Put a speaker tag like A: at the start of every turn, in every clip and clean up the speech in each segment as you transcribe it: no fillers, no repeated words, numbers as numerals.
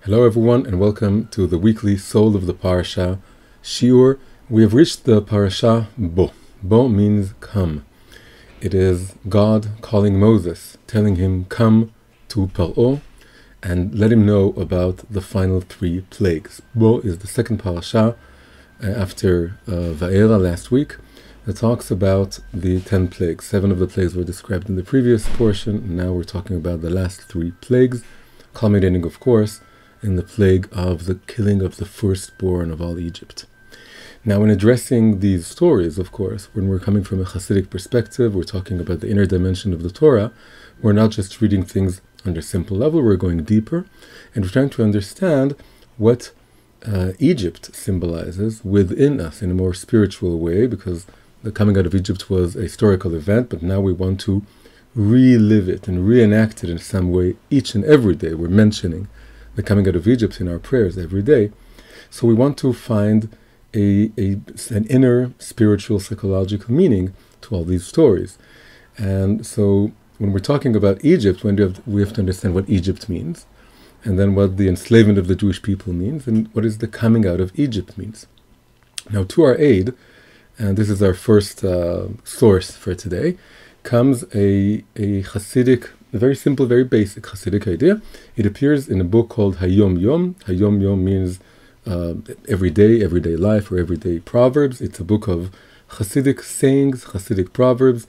A: Hello everyone and welcome to the weekly Soul of the Parasha Shiur. We have reached the Parasha Bo. Bo means come. It is God calling Moses, telling him come to Paro and let him know about the final 3 plagues. Bo is the second Parasha after Va'era last week that talks about the 10 plagues. 7 of the plagues were described in the previous portion, and now we're talking about the last 3 plagues, culminating of course in the plague of the killing of the firstborn of all Egypt. Now, in addressing these stories, of course, when we're coming from a Hasidic perspective, we're talking about the inner dimension of the Torah. We're not just reading things on a simple level, we're going deeper, and we're trying to understand what Egypt symbolizes within us in a more spiritual way, because the coming out of Egypt was a historical event, but now we want to relive it and reenact it in some way each and every day. We're mentioning the coming out of Egypt in our prayers every day. So we want to find an inner spiritual psychological meaning to all these stories. And so when we're talking about Egypt, we have to understand what Egypt means, and then what the enslavement of the Jewish people means, and what is the coming out of Egypt means. Now, to our aid, and this is our first source for today, comes a Hasidic, a very simple, very basic Hasidic idea. It appears in a book called Hayom Yom. Hayom Yom means everyday life, or everyday proverbs. It's a book of Hasidic sayings, Hasidic proverbs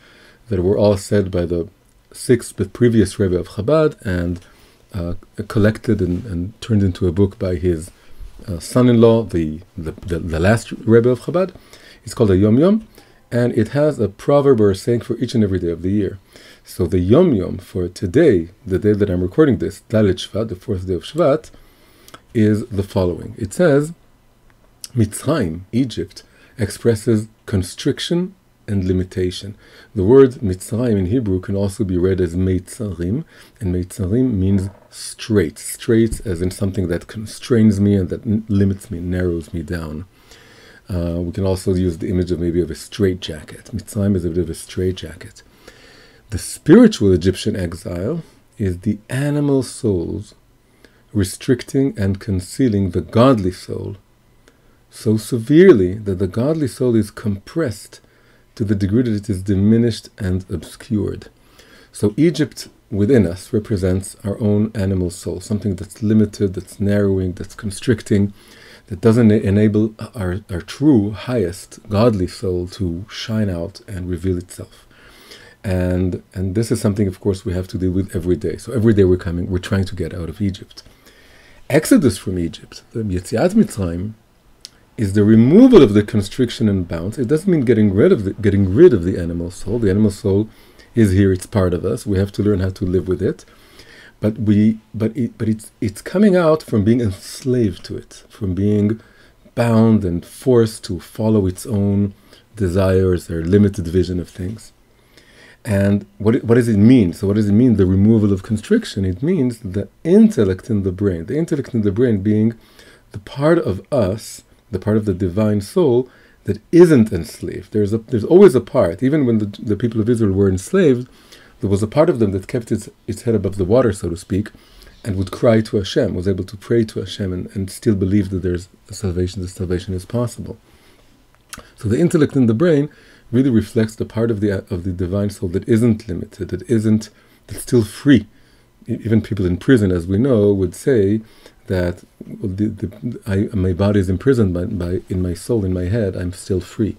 A: that were all said by the 6th previous Rebbe of Chabad and collected and turned into a book by his son-in-law, the last Rebbe of Chabad. It's called a Yom Yom, and it has a proverb or a saying for each and every day of the year. So the Yom Yom for today, the day that I'm recording this, Dalet Shvat, the 4th day of Shvat, is the following. It says, Mitzrayim, Egypt, expresses constriction and limitation. The word Mitzrayim in Hebrew can also be read as Meitzarim, and Meitzarim means straits. Straits as in something that constrains me and that limits me, narrows me down. We can also use the image of maybe of a straitjacket. Mitzrayim is a bit of a straitjacket. The spiritual Egyptian exile is the animal souls restricting and concealing the godly soul so severely that the godly soul is compressed to the degree that it is diminished and obscured. So Egypt within us represents our own animal soul, something that's limited, that's narrowing, that's constricting, that doesn't enable our true, highest, godly soul to shine out and reveal itself. And this is something, of course, we have to deal with every day. So every day we're trying to get out of Egypt. Exodus from Egypt, the Yetziat Mitzrayim, is the removal of the constriction and bounds. It doesn't mean getting rid of the animal soul. The animal soul is here; it's part of us. We have to learn how to live with it. But it's coming out from being enslaved to it, from being bound and forced to follow its own desires or limited vision of things. And what does it mean? So what does it mean, the removal of constriction? It means the intellect in the brain. The intellect in the brain being the part of us, the part of the divine soul that isn't enslaved. There's always a part. Even when the people of Israel were enslaved, there was a part of them that kept its head above the water, so to speak, and would cry to Hashem, was able to pray to Hashem and still believe that there's a salvation, that salvation is possible. So the intellect in the brain really reflects the part of the divine soul that isn't limited, that's still free. Even people in prison, as we know, would say that my body is imprisoned in my soul, in my head, I'm still free.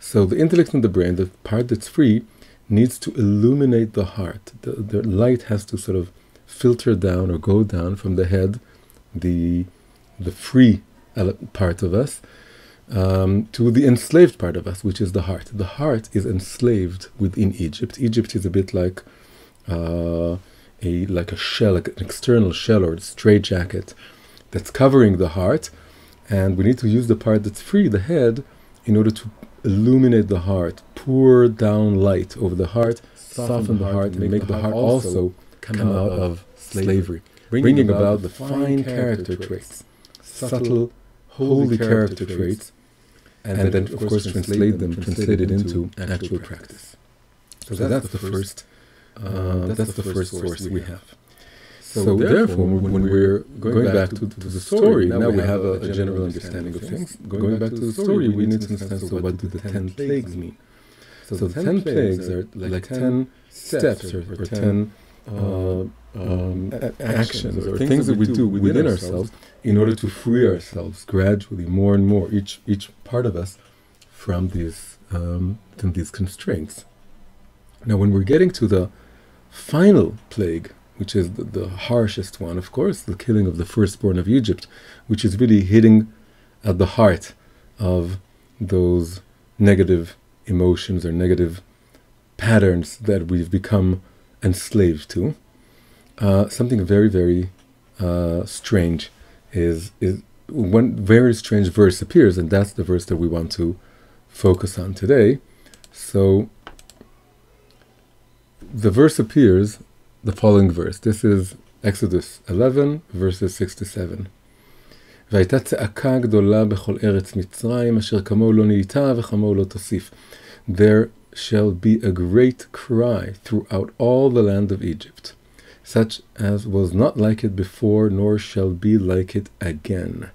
A: So the intellect in the brain, the part that's free, needs to illuminate the heart. The light has to sort of filter down or go down from the head, the free part of us, to the enslaved part of us, which is the heart. The heart is enslaved within Egypt. Egypt is a bit like a shell, like an external shell or a straitjacket that's covering the heart, and we need to use the part that's free, the head, in order to illuminate the heart, pour down light over the heart, soften the heart, and make the heart also come out of slavery, bringing about the fine character traits, subtle, holy character traits, and then, of course, translate it into actual practice. So that's the first source we have. So therefore, when we're going back to the story, now we have a general understanding of things. Going back to the story, we need to understand, so what do the 10 plagues mean? So the 10 plagues are like 10 steps or 10 actions or things that we do within ourselves in order to free ourselves gradually, more and more, each part of us from these constraints. Now, when we're getting to the final plague, which is the harshest one, of course, the killing of the firstborn of Egypt, which is really hitting at the heart of those negative emotions or negative patterns that we've become enslaved to. Something very, very strange is one very strange verse appears, and that's the verse that we want to focus on today. So the verse appears, the following verse. This is Exodus 11, verses 6 to 7. והייתה צעקה גדולה בכל ארץ מצרים, אשר כמוהו לא נהייתה וכמוהו לא תוסיף. There shall be a great cry throughout all the land of Egypt, such as was not like it before, nor shall be like it again.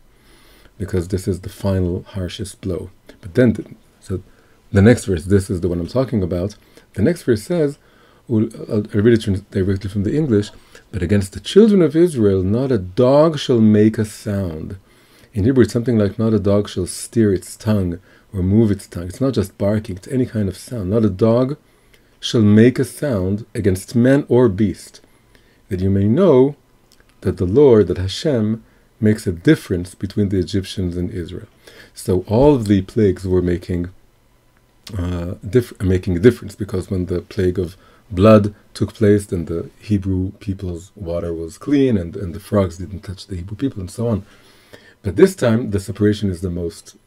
A: Because this is the final harshest blow. But then, so the next verse, this is the one I'm talking about. The next verse says, I'll read it directly from the English, but against the children of Israel, not a dog shall make a sound. In Hebrew, it's something like, not a dog shall steer its tongue or move its tongue. It's not just barking, it's any kind of sound. Not a dog shall make a sound against man or beast, that you may know that the Lord, that Hashem, makes a difference between the Egyptians and Israel. So all of the plagues were making a difference, because when the plague of blood took place, then the Hebrew people's water was clean, and the frogs didn't touch the Hebrew people, and so on. But this time the separation is the most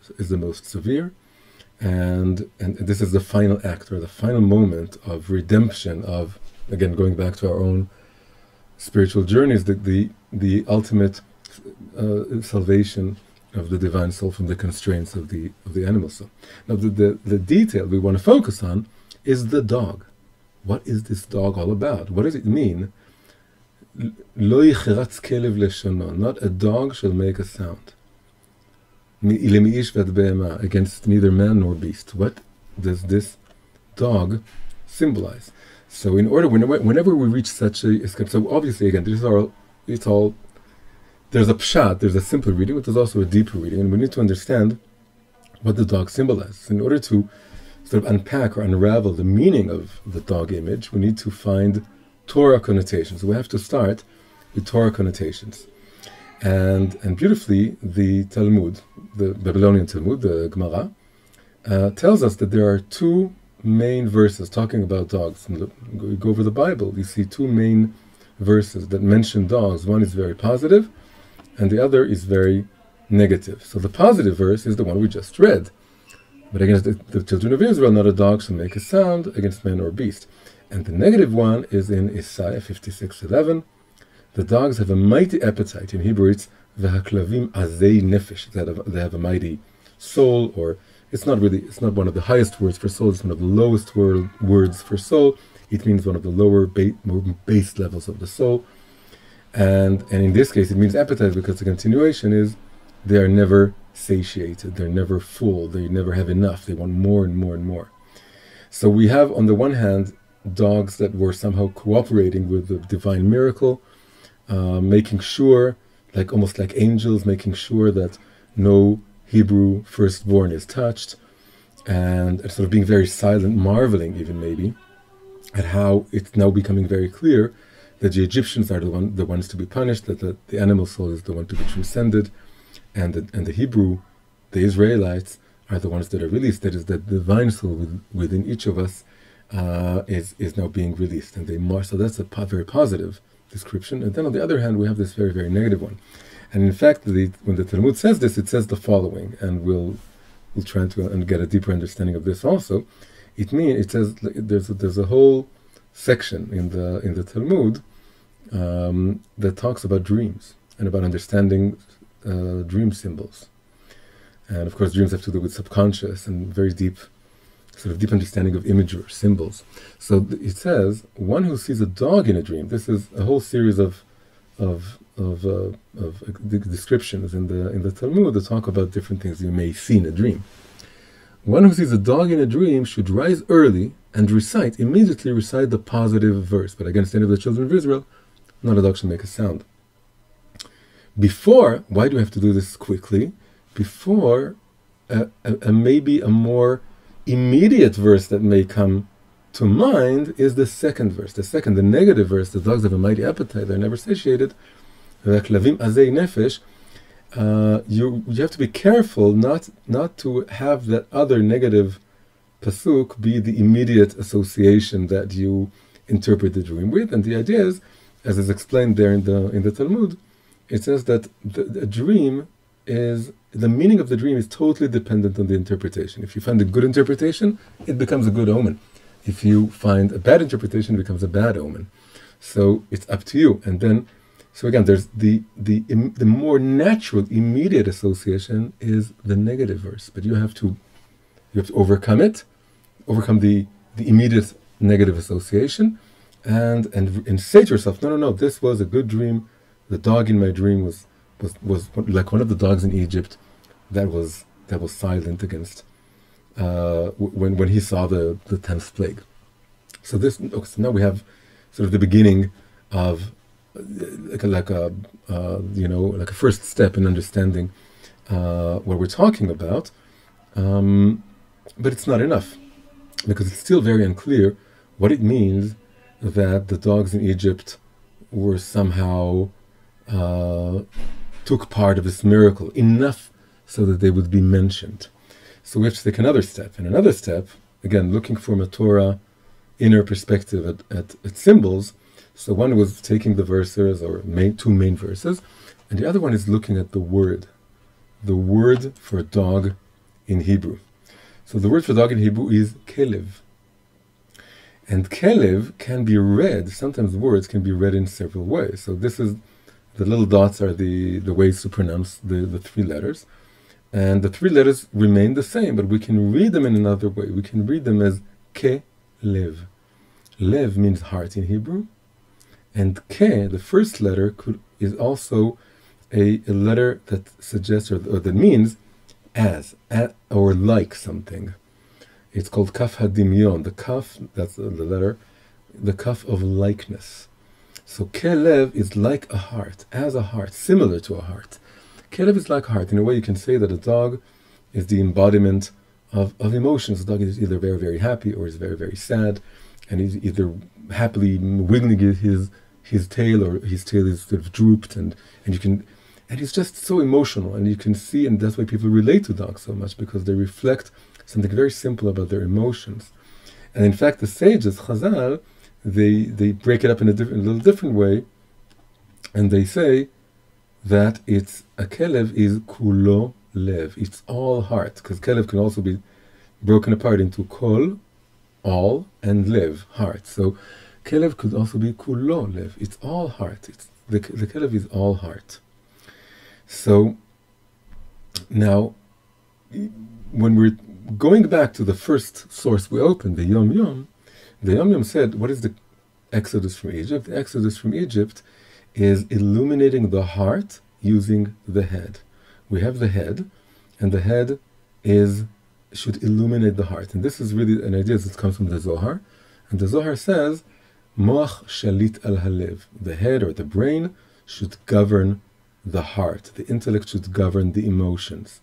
A: severe, and this is the final act, or the final moment of redemption, of, again, going back to our own spiritual journeys, the ultimate salvation of the divine soul from the constraints of the animal soul. Now the detail we want to focus on is the dog. What is this dog all about? What does it mean? Lo yicheratz kelev leshono, not a dog shall make a sound. Against neither man nor beast. What does this dog symbolize? So whenever we reach such a, so obviously, again, there's a pshat, there's a simple reading, but there's also a deeper reading, and we need to understand what the dog symbolizes. In order to sort of unpack or unravel the meaning of the dog image, we need to find Torah connotations. We have to start with Torah connotations. And beautifully, the Talmud, the Babylonian Talmud, the Gemara, tells us that there are two main verses talking about dogs. And we go over the Bible, you see two main verses that mention dogs. One is very positive, and the other is very negative. So the positive verse is the one we just read. But against the children of Israel, not a dog shall make a sound against man or beast. And the negative one is in Isaiah 56:11. The dogs have a mighty appetite. In Hebrew, it's v'haklavim azei nefesh. They have a mighty soul, or it's not one of the highest words for soul. It's one of the lowest words for soul. It means one of the lower, more base levels of the soul. And in this case, it means appetite, because the continuation is they are never satiated, they're never full, they never have enough, they want more and more and more. So we have, on the one hand, dogs that were somehow cooperating with the divine miracle, making sure, almost like angels, making sure that no Hebrew firstborn is touched, and sort of being very silent, marveling even maybe at how it's now becoming very clear that the Egyptians are the ones to be punished, that the animal soul is the one to be transcended, and the Hebrew, the Israelites, are the ones that are released. That is, the divine soul within each of us is now being released, and they march. So that's a very positive description. And then on the other hand, we have this very, very negative one. And in fact, when the Talmud says this, it says the following, and we'll try to get a deeper understanding of this also. It says there's a whole section in the Talmud that talks about dreams and about understanding dream symbols. And of course, dreams have to do with subconscious and very deep understanding of imagery or symbols. So it says, one who sees a dog in a dream, this is a whole series of the descriptions in the Talmud that talk about different things you may see in a dream. One who sees a dog in a dream should rise early and immediately recite the positive verse. But against any of the children of Israel, not a dog should make a sound. Before, why do we have to do this quickly? Before maybe a more immediate verse that may come to mind is the second verse. The negative verse, the dogs have a mighty appetite, they're never satiated. You have to be careful not to have that other negative pasuk be the immediate association that you interpret the dream with. And the idea is, as is explained there in the Talmud, it says that the dream is, the meaning of the dream is totally dependent on the interpretation. If you find a good interpretation, it becomes a good omen. If you find a bad interpretation, it becomes a bad omen. So it's up to you. And then, so again, there's the more natural, immediate association is the negative verse, but you have to overcome it, overcome the immediate negative association, and say to yourself, no, this was a good dream. The dog in my dream was like one of the dogs in Egypt that was silent against when he saw the 10th plague. So now we have sort of the beginning of like a first step in understanding what we're talking about, but it's not enough, because it's still very unclear what it means that the dogs in Egypt were somehow took part of this miracle enough so that they would be mentioned. So we have to take another step, and another step, again, looking from a Torah inner perspective at symbols. So one was taking the verses, or two main verses, and the other one is looking at the word for dog in Hebrew. So the word for dog in Hebrew is kelev. And kelev can be read, sometimes words can be read in several ways. So this is, the little dots are the ways to pronounce the three letters. And the three letters remain the same, but we can read them in another way. We can read them as kelev. Lev means heart in Hebrew. And ke, the first letter, is also a letter that suggests or that means as, or like something. It's called kaf hadimyon. The kaf, that's the letter, the kaf of likeness. So kelev is like a heart, as a heart, similar to a heart. Kelev is like a heart. In a way, you can say that a dog is the embodiment of emotions. The dog is either very, very happy or is very, very sad, and he's either happily wiggling his tail, or his tail is sort of drooped, and he's just so emotional, and you can see, and that's why people relate to dogs so much, because they reflect something very simple about their emotions. And in fact, the sages, Chazal, they break it up in a little different way, and they say that it's a kelev is kulo lev. It's all heart, because kelev can also be broken apart into kol, all, and lev, heart. So kelev could also be kulo lev. It's all heart. The kelev is all heart. So now, when we're going back to the first source we opened, the Yom Yom said, what is the Exodus from Egypt? The Exodus from Egypt is illuminating the heart using the head. We have the head, and the head should illuminate the heart. And this is really an idea that comes from the Zohar. And the Zohar says, Moach shalit al halev. The head or the brain should govern the heart. The intellect should govern the emotions.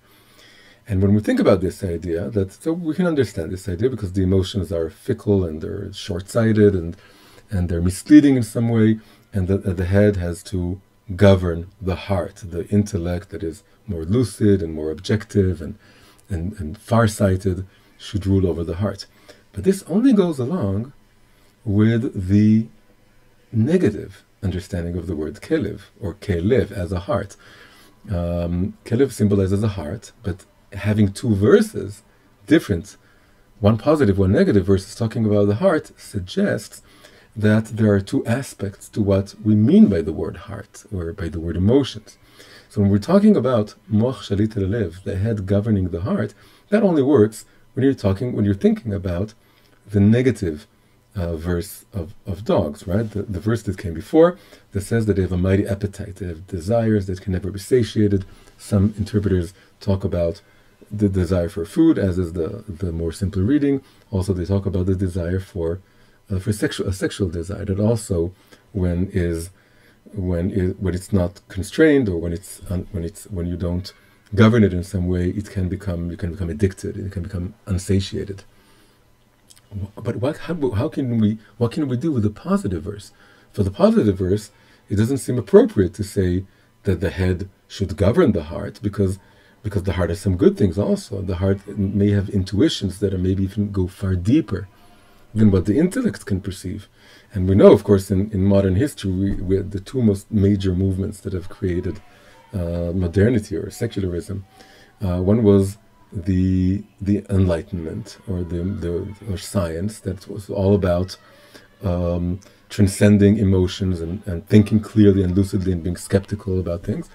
A: And when we think about this idea, so we can understand this idea, because the emotions are fickle and they're short-sighted and they're misleading in some way, and the head has to govern the heart, the intellect that is more lucid and more objective and far-sighted should rule over the heart. But this only goes along with the negative understanding of the word kelev, or kelev, as a heart. Kelev symbolizes a heart, but having two verses, different, one positive, one negative verses talking about the heart, suggests that there are two aspects to what we mean by the word heart, or by the word emotions. So when we're talking about moach shalit al lev, the head governing the heart, that only works when you're thinking about the negative verse of dogs, right? The verse that came before that says that they have a mighty appetite, they have desires that can never be satiated. Some interpreters talk about the desire for food, as is the more simple reading. Also, they talk about the desire for sexual desire that also, when it's not constrained, or when you don't govern it in some way, you can become addicted. It can become unsatiated. But what can we do with the positive verse? For the positive verse, it doesn't seem appropriate to say that the head should govern the heart, because the heart has some good things also. The heart may have intuitions that are maybe even go far deeper than what the intellect can perceive. And we know, of course, in modern history, we had the two most major movements that have created modernity or secularism. One was the Enlightenment, or science, that was all about transcending emotions and thinking clearly and lucidly and being skeptical about things.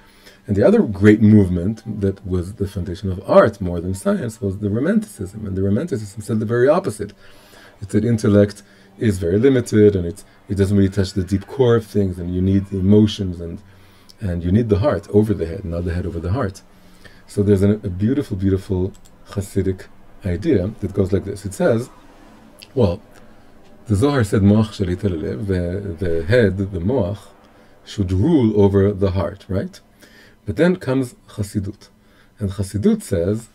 A: And the other great movement that was the foundation of art more than science was the Romanticism. And the Romanticism said the very opposite. It said intellect is very limited, and it doesn't really touch the deep core of things, and you need the emotions, and you need the heart over the head, not the head over the heart. So there's a beautiful, beautiful Hasidic idea that goes like this. It says, well, the Zohar said moach shalit al halev, the head, the moach, should rule over the heart, right? But then comes Hasidut, and Hasidut says,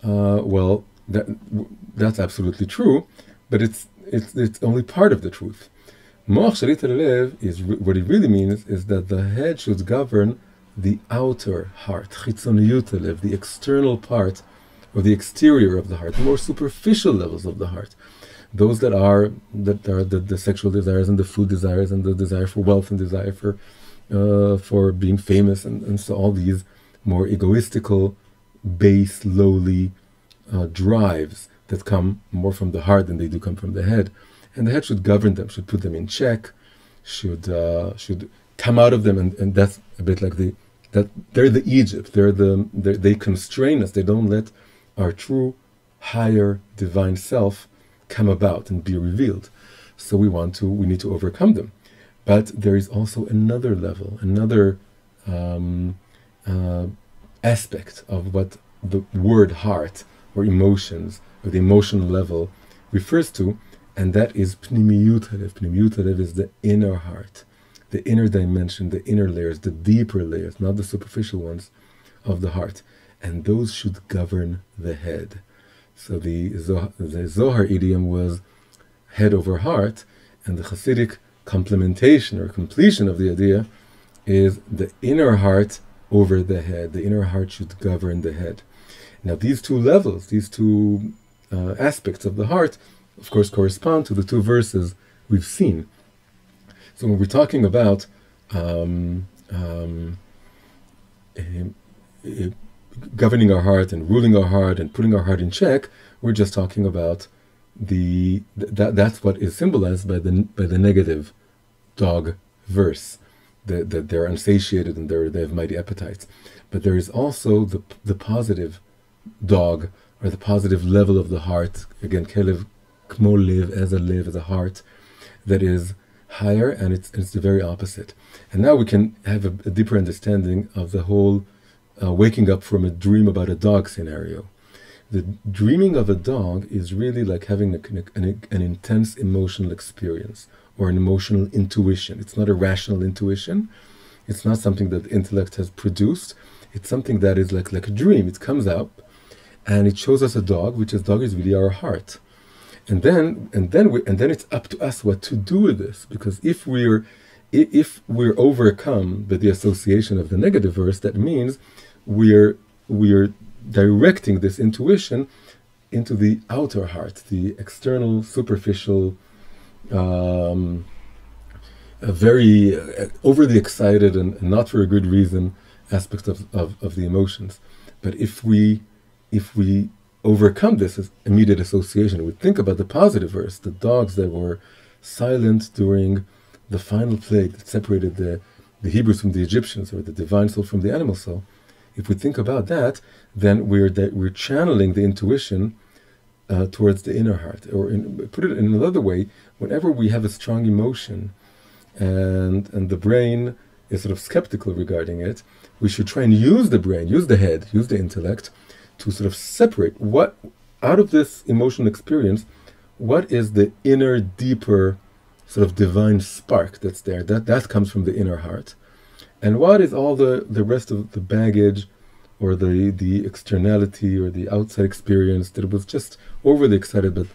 A: well, that's absolutely true, but it's only part of the truth. Moach shalit al halev is what it really means is that the head should govern the outer heart, chitzoniyut halev, the external part, or the exterior of the heart, the more superficial levels of the heart, those that are the sexual desires and the food desires and the desire for wealth and desire for being famous, and so all these more egoistical, base, lowly drives that come more from the heart than they do come from the head. And the head should govern them, should put them in check, should come out of them, and that's a bit like they're the Egypt. They constrain us. They don't let our true, higher, divine self come about and be revealed. So we need to overcome them. But there is also another level, another aspect of what the word heart or emotions or the emotional level refers to, and that is pnimiyut halev. Pnimiyut halev is the inner heart, the inner dimension, the inner layers, the deeper layers, not the superficial ones of the heart. And those should govern the head. So the Zohar idiom was head over heart, and the Hasidic complementation or completion of the idea is the inner heart over the head. The inner heart should govern the head. Now these two levels, these two aspects of the heart, of course, correspond to the two verses we've seen. So when we're talking about governing our heart and ruling our heart and putting our heart in check, we're just talking about that's what is symbolized by the negative dog verse, that they're unsatiated and they have mighty appetites. But there is also the positive dog, or the positive level of the heart. Again, kelev kmo lev, as a heart that is higher, and it's the very opposite. And now we can have a deeper understanding of the whole waking up from a dream about a dog scenario. The dreaming of a dog is really like having an intense emotional experience, or an emotional intuition. It's not a rational intuition. It's not something that the intellect has produced. It's something that is like a dream. It comes out and it shows us a dog, which dog is really our heart. And then it's up to us what to do with this, because if we're overcome by the association of the negative verse, that means we're directing this intuition into the outer heart, the external, superficial, very overly excited and not for a good reason aspect of the emotions. But if we overcome this as immediate association, we think about the positive verse, the dogs that were silent during the final plague that separated the Hebrews from the Egyptians, or the divine soul from the animal soul. If we think about that, then we're channeling the intuition towards the inner heart. Or put it in another way, whenever we have a strong emotion and the brain is sort of skeptical regarding it, we should try and use the brain, use the head, use the intellect to sort of separate what, out of this emotional experience, what is the inner, deeper, sort of divine spark that's there, that comes from the inner heart, and what is all the rest of the baggage or the externality or the outside experience that was just overly excited,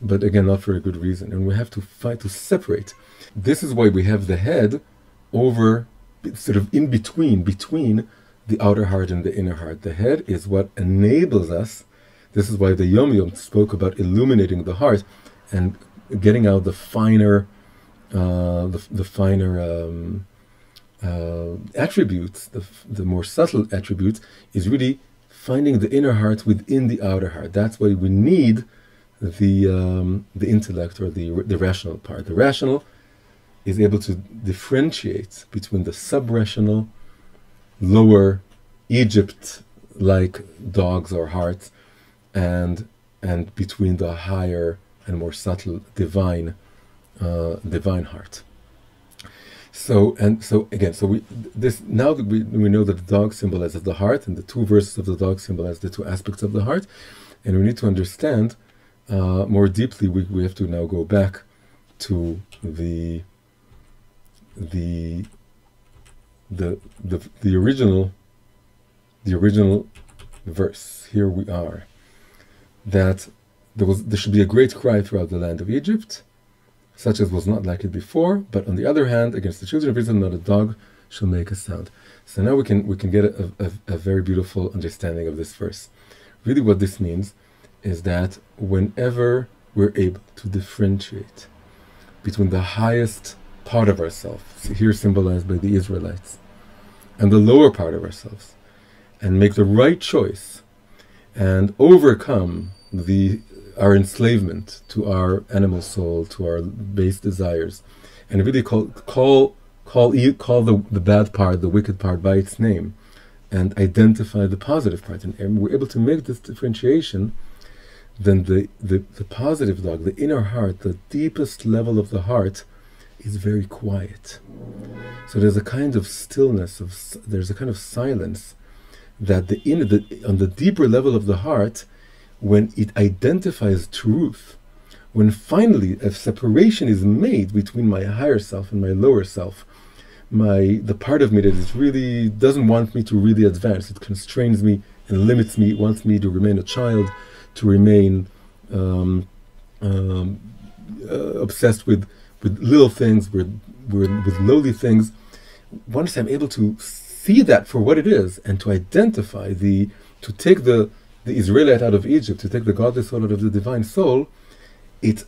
A: but again, not for a good reason. And we have to fight to separate. This is why we have the head over, sort of in between the outer heart and the inner heart. The head is what enables us. This is why the Yom Yom spoke about illuminating the heart and getting out the finer, attributes, the more subtle attributes, is really finding the inner heart within the outer heart. That's why we need the intellect, or the rational part. The rational is able to differentiate between the sub-rational, lower Egypt-like dogs or hearts, and between the higher and more subtle divine heart. So we now that we know that the dog symbolizes the heart, and the two verses of the dog symbolize the two aspects of the heart, and we need to understand more deeply. We have to now go back to the original verse. Here we are, that there should be a great cry throughout the land of Egypt, such as was not like it before, but on the other hand, against the children of Israel, not a dog shall make a sound. So now we can get a very beautiful understanding of this verse. Really what this means is that whenever we're able to differentiate between the highest part of ourselves, here symbolized by the Israelites, and the lower part of ourselves, and make the right choice, and overcome our enslavement to our animal soul, to our base desires, and really call the bad part, the wicked part, by its name, and identify the positive part, and we're able to make this differentiation, then the positive dog, the inner heart, the deepest level of the heart, is very quiet. So there's a kind of stillness, there's a kind of silence, that on the deeper level of the heart, when it identifies truth, when finally a separation is made between my higher self and my lower self, the part of me that is really doesn't want me to really advance, it constrains me and limits me, it wants me to remain a child, to remain obsessed with little things, with lowly things. Once I'm able to see that for what it is, and to identify to take the Israelite out of Egypt, to take the godly soul out of the divine soul, it's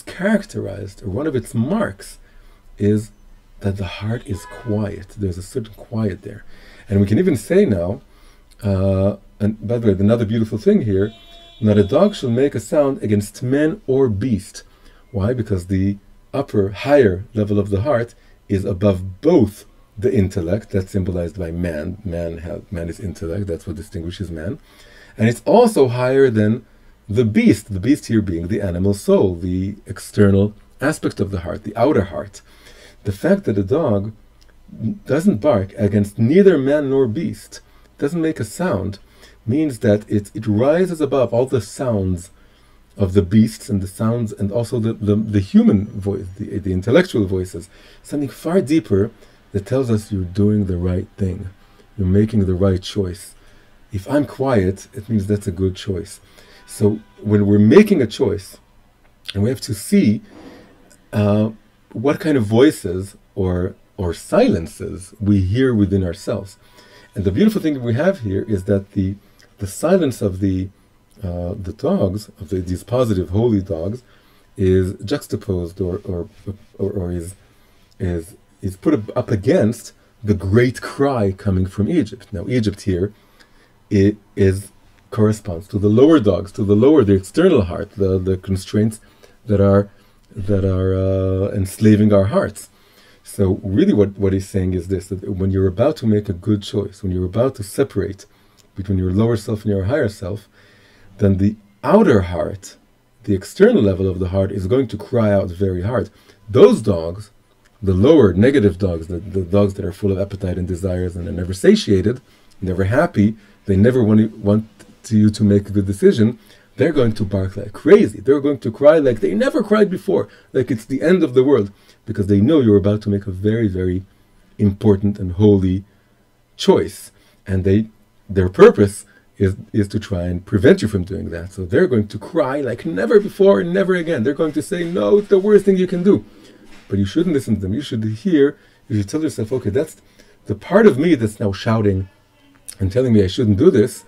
A: characterized, or one of its marks is that the heart is quiet. There's a certain quiet there. And we can even say now, and by the way, another beautiful thing here, not a dog shall make a sound against man or beast. Why? Because the higher level of the heart is above both the intellect, that's symbolized by man. Man is intellect, that's what distinguishes man. And it's also higher than the beast here being the animal soul, the external aspect of the heart, the outer heart. The fact that a dog doesn't bark against neither man nor beast, doesn't make a sound, means that it rises above all the sounds of the beasts and the sounds, and also the human voice, the intellectual voices, something far deeper that tells us you're doing the right thing, you're making the right choice. If I'm quiet, it means that's a good choice. So when we're making a choice, and we have to see what kind of voices or silences we hear within ourselves. And the beautiful thing that we have here is that the silence of the dogs, of these positive holy dogs, is juxtaposed or is put up against the great cry coming from Egypt. Now Egypt here, it corresponds to the lower dogs, the external heart, the constraints that are enslaving our hearts. So really what he's saying is this, that when you're about to make a good choice, when you're about to separate between your lower self and your higher self, then outer heart, the external level of the heart, is going to cry out very hard. Those dogs, the lower negative dogs, the dogs that are full of appetite and desires and are never satiated, never happy, they never want you to make a good decision, they're going to bark like crazy. They're going to cry like they never cried before, like it's the end of the world, because they know you're about to make a very, very important and holy choice. And their purpose is to try and prevent you from doing that. So they're going to cry like never before and never again. They're going to say, no, it's the worst thing you can do. But you shouldn't listen to them. You should tell yourself, okay, that's the part of me that's now shouting and telling me I shouldn't do this.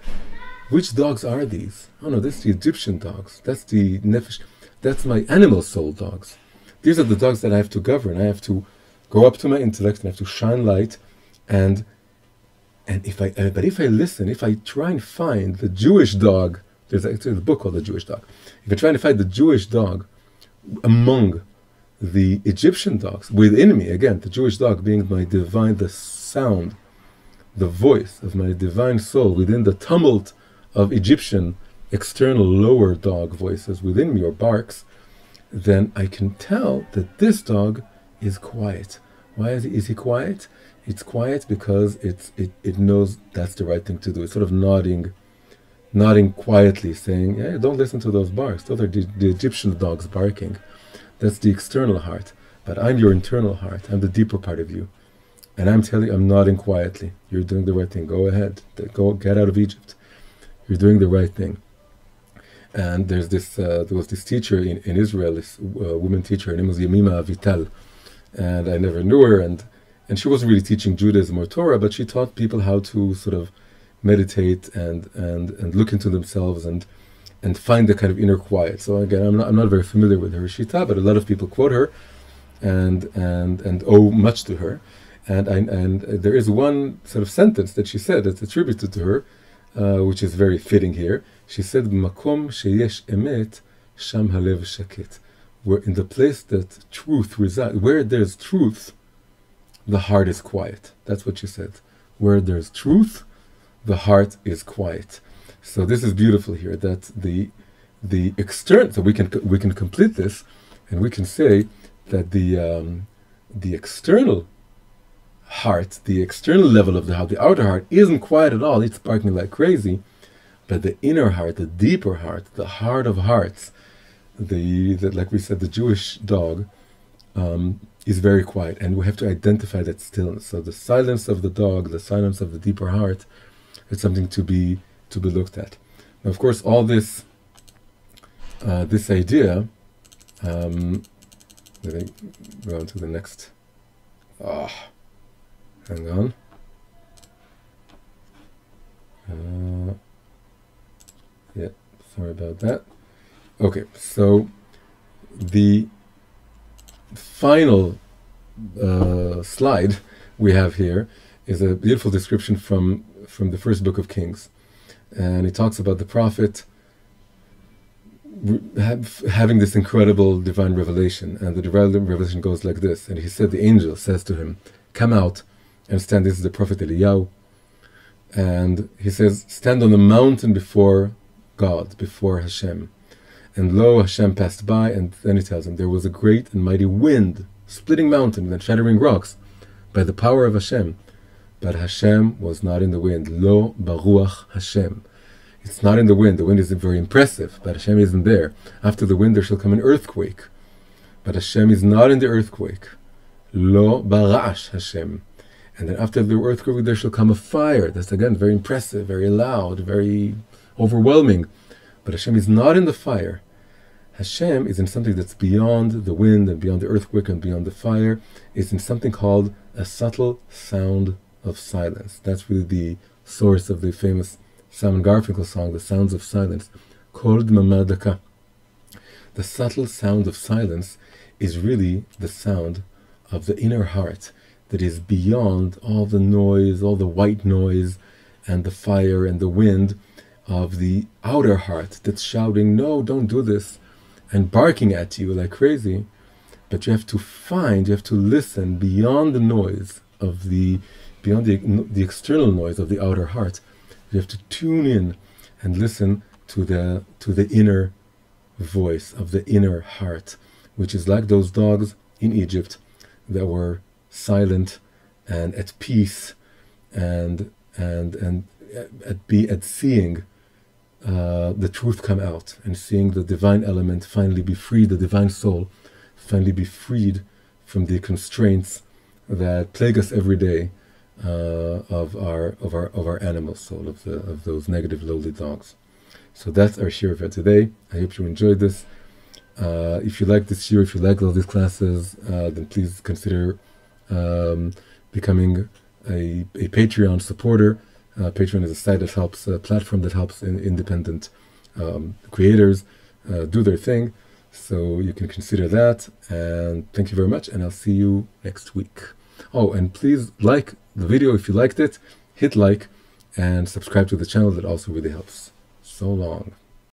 A: Which dogs are these? Oh no, that's the Egyptian dogs. That's the nefesh. That's my animal soul dogs. These are the dogs that I have to govern. I have to go up to my intellect and I have to shine light. But if I listen, if I try and find the Jewish dog, there's actually a book called The Jewish Dog. If I try to find the Jewish dog among the Egyptian dogs within me, again, the Jewish dog being my divine, the sound, the voice of my divine soul within the tumult of Egyptian external lower dog voices within me, or barks, then I can tell that this dog is quiet. Why is he quiet? It's quiet because it knows that's the right thing to do. It's sort of nodding quietly, saying, yeah, don't listen to those barks. Those are the Egyptian dogs barking. That's the external heart. But I'm your internal heart. I'm the deeper part of you. And I'm telling you, I'm nodding quietly. You're doing the right thing. Go ahead. Go get out of Egypt. You're doing the right thing. And there was this teacher in Israel, this woman teacher. Her name was Yemima Vital. And I never knew her. And she wasn't really teaching Judaism or Torah, but she taught people how to sort of meditate and look into themselves and find the kind of inner quiet. So again, I'm not very familiar with her shita, but a lot of people quote her and owe much to her. And there is one sort of sentence that she said that's attributed to her, which is very fitting here. She said, "Makom sheyesh emet, sham halev shaket." Where in the place that truth resides, where there's truth, the heart is quiet. That's what she said. Where there's truth, the heart is quiet. So this is beautiful here. That the external. So we can complete this, and we can say that the external heart, the external level of the heart, the outer heart, isn't quiet at all. It's barking like crazy. But the inner heart, the deeper heart, the heart of hearts, like we said, the Jewish dog, is very quiet, and we have to identify that stillness. So the silence of the dog, the silence of the deeper heart, is something to be looked at. Now, of course, all this idea. Let me go on to the next. Hang on. Yeah, sorry about that. Okay, so the final slide we have here is a beautiful description from the first book of Kings, and it talks about the prophet having this incredible divine revelation, and the divine revelation goes like this. And he said, the angel says to him, "Come out and stand." This is the prophet Eliyahu, and he says, "Stand on the mountain before God, before Hashem." And lo, Hashem passed by, and then he tells him, there was a great and mighty wind, splitting mountains and shattering rocks, by the power of Hashem. But Hashem was not in the wind. Lo baruach Hashem. It's not in the wind. The wind isn't very impressive, but Hashem isn't there. After the wind there shall come an earthquake. But Hashem is not in the earthquake. Lo barash Hashem. And then after the earthquake there shall come a fire. That's again very impressive, very loud, very overwhelming. But Hashem is not in the fire. Hashem is in something that's beyond the wind and beyond the earthquake and beyond the fire. It's in something called a subtle sound of silence. That's really the source of the famous Simon Garfunkel song, The Sounds of Silence. Kol dmama daka. The subtle sound of silence is really the sound of the inner heart that is beyond all the noise, all the white noise and the fire and the wind of the outer heart that's shouting, no, don't do this, and barking at you like crazy. But you have to listen beyond the noise of beyond the external noise of the outer heart. You have to tune in and listen to the inner voice of the inner heart, which is like those dogs in Egypt that were silent and at peace and at seeing the truth come out, and seeing the divine element finally be freed, the divine soul finally be freed from the constraints that plague us every day, of our animal soul, of those negative lowly dogs. So that's our shir for today. I hope you enjoyed this. If you like this shir, if you like all these classes, then please consider becoming a Patreon supporter. Patreon is a site that helps, a platform that helps independent creators do their thing. So you can consider that. And thank you very much, and I'll see you next week. Oh, and please like the video if you liked it. Hit like and subscribe to the channel. That also really helps. So long.